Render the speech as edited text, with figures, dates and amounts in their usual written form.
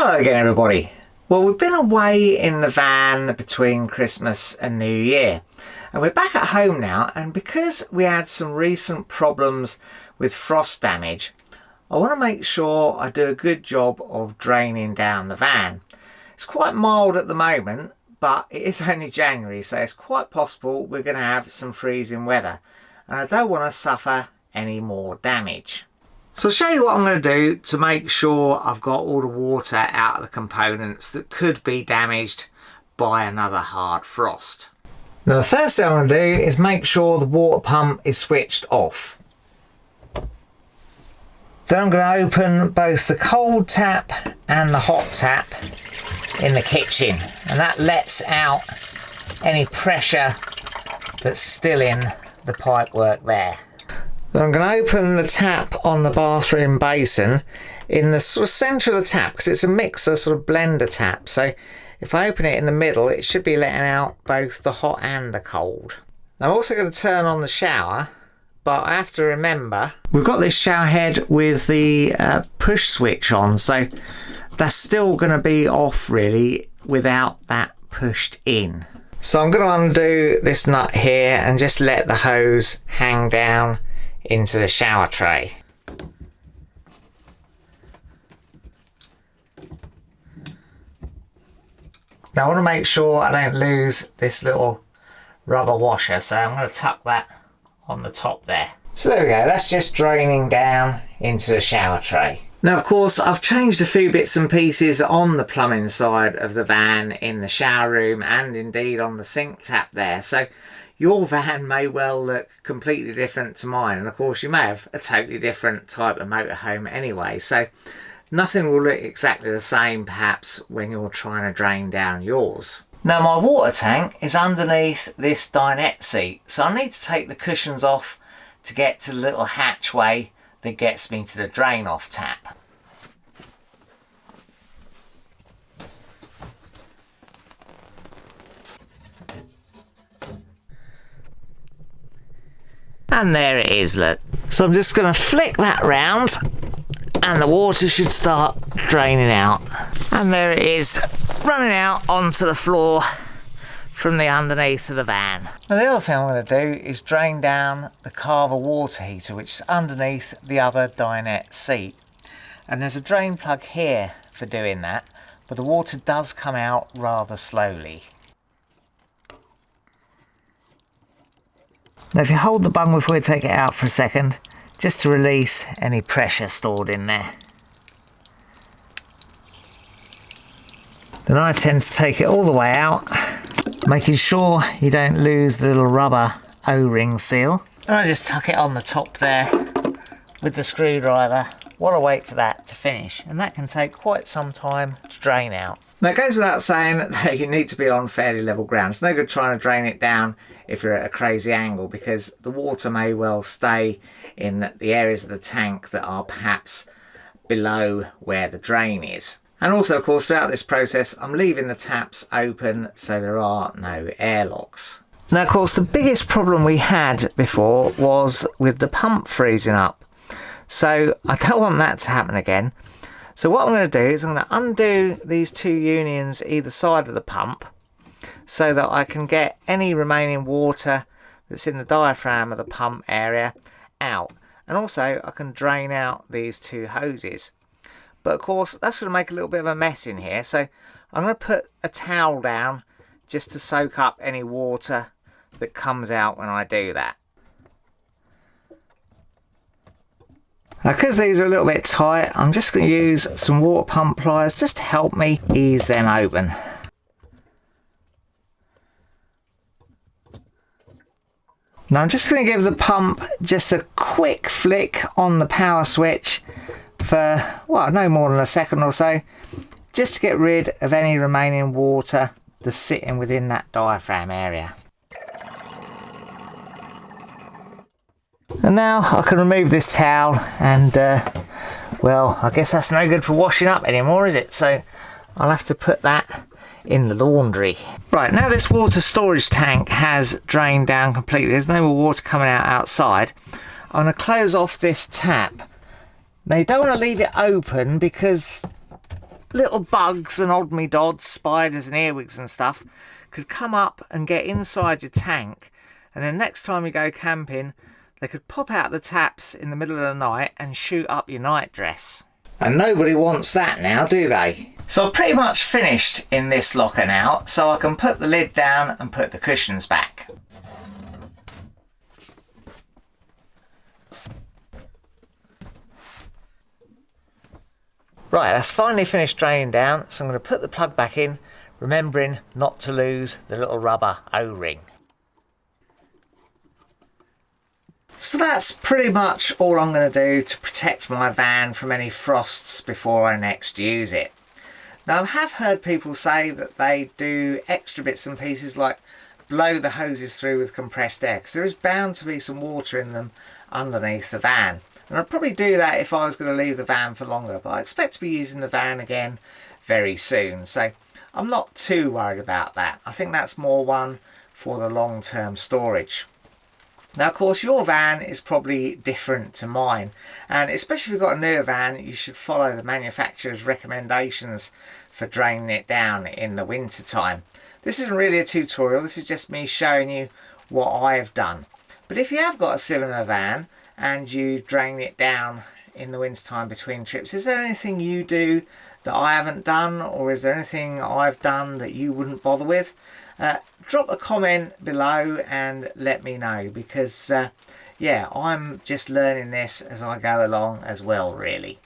Hello again everybody. Well, we've been away in the van between Christmas and New Year and we're back at home now, and because we had some recent problems with frost damage, I want to make sure I do a good job of draining down the van. It's quite mild at the moment, but it is only January, so it's quite possible we're going to have some freezing weather and I don't want to suffer any more damage. So I'll show you what I'm going to do to make sure I've got all the water out of the components that could be damaged by another hard frost. Now the first thing I'm going to do is make sure the water pump is switched off. Then I'm going to open both the cold tap and the hot tap in the kitchen, and that lets out any pressure that's still in the pipework there. Then I'm going to open the tap on the bathroom basin in the sort of centre of the tap, because it's a mixer sort of blender tap, so if I open it in the middle it should be letting out both the hot and the cold. I'm also going to turn on the shower, but I have to remember we've got this shower head with the push switch on, so that's still going to be off really without that pushed in. So I'm going to undo this nut here and just let the hose hang down into the shower tray. Now I want to make sure I don't lose this little rubber washer, so I'm going to tuck that on the top there. So there we go, that's just draining down into the shower tray. Now of course I've changed a few bits and pieces on the plumbing side of the van in the shower room and indeed on the sink tap there, so your van may well look completely different to mine, and of course you may have a totally different type of motorhome anyway, so nothing will look exactly the same perhaps when you're trying to drain down yours. Now my water tank is underneath this dinette seat, so I need to take the cushions off to get to the little hatchway that gets me to the drain off tap. And there it is, look. So I'm just going to flick that round and the water should start draining out. And there it is, running out onto the floor from the underneath of the van. Now the other thing I'm going to do is drain down the Carver water heater, which is underneath the other dinette seat. And there's a drain plug here for doing that, but the water does come out rather slowly. Now if you hold the bung before you take it out for a second, just to release any pressure stored in there. Then I tend to take it all the way out, making sure you don't lose the little rubber O-ring seal. And I just tuck it on the top there with the screwdriver while I wait for that to finish, and that can take quite some time to drain out. Now it goes without saying that you need to be on fairly level ground. It's no good trying to drain it down if you're at a crazy angle, because the water may well stay in the areas of the tank that are perhaps below where the drain is. And also of course throughout this process I'm leaving the taps open so there are no airlocks. Now of course the biggest problem we had before was with the pump freezing up. So I don't want that to happen again. So what I'm going to do is I'm going to undo these two unions either side of the pump so that I can get any remaining water that's in the diaphragm of the pump area out. And also I can drain out these two hoses. But of course that's going to make a little bit of a mess in here, so I'm going to put a towel down just to soak up any water that comes out when I do that. Now because these are a little bit tight, I'm just going to use some water pump pliers just to help me ease them open. Now I'm just going to give the pump just a quick flick on the power switch for, well, no more than a second or so, just to get rid of any remaining water that's sitting within that diaphragm area. And now I can remove this towel and, well, I guess that's no good for washing up anymore, is it? So I'll have to put that in the laundry. Right, now this water storage tank has drained down completely. There's no more water coming out outside. I'm going to close off this tap. Now you don't want to leave it open because little bugs and odd me dods, spiders and earwigs and stuff could come up and get inside your tank, and then next time you go camping they could pop out the taps in the middle of the night and shoot up your nightdress. And nobody wants that now, do they? So I've pretty much finished in this locker now, so I can put the lid down and put the cushions back. Right, that's finally finished draining down, so I'm going to put the plug back in, remembering not to lose the little rubber O-ring. So that's pretty much all I'm going to do to protect my van from any frosts before I next use it. Now, I have heard people say that they do extra bits and pieces like blow the hoses through with compressed air, because there is bound to be some water in them underneath the van. And I'd probably do that if I was going to leave the van for longer, but I expect to be using the van again very soon, so I'm not too worried about that. I think that's more one for the long-term storage. Now, of course, your van is probably different to mine, and especially if you've got a newer van, you should follow the manufacturer's recommendations for draining it down in the winter time. This isn't really a tutorial, this is just me showing you what I've done. But if you have got a similar van and you drain it down in the winter time between trips, is there anything you do that I haven't done, or is there anything I've done that you wouldn't bother with? Drop a comment below and let me know, because yeah, I'm just learning this as I go along as well, really.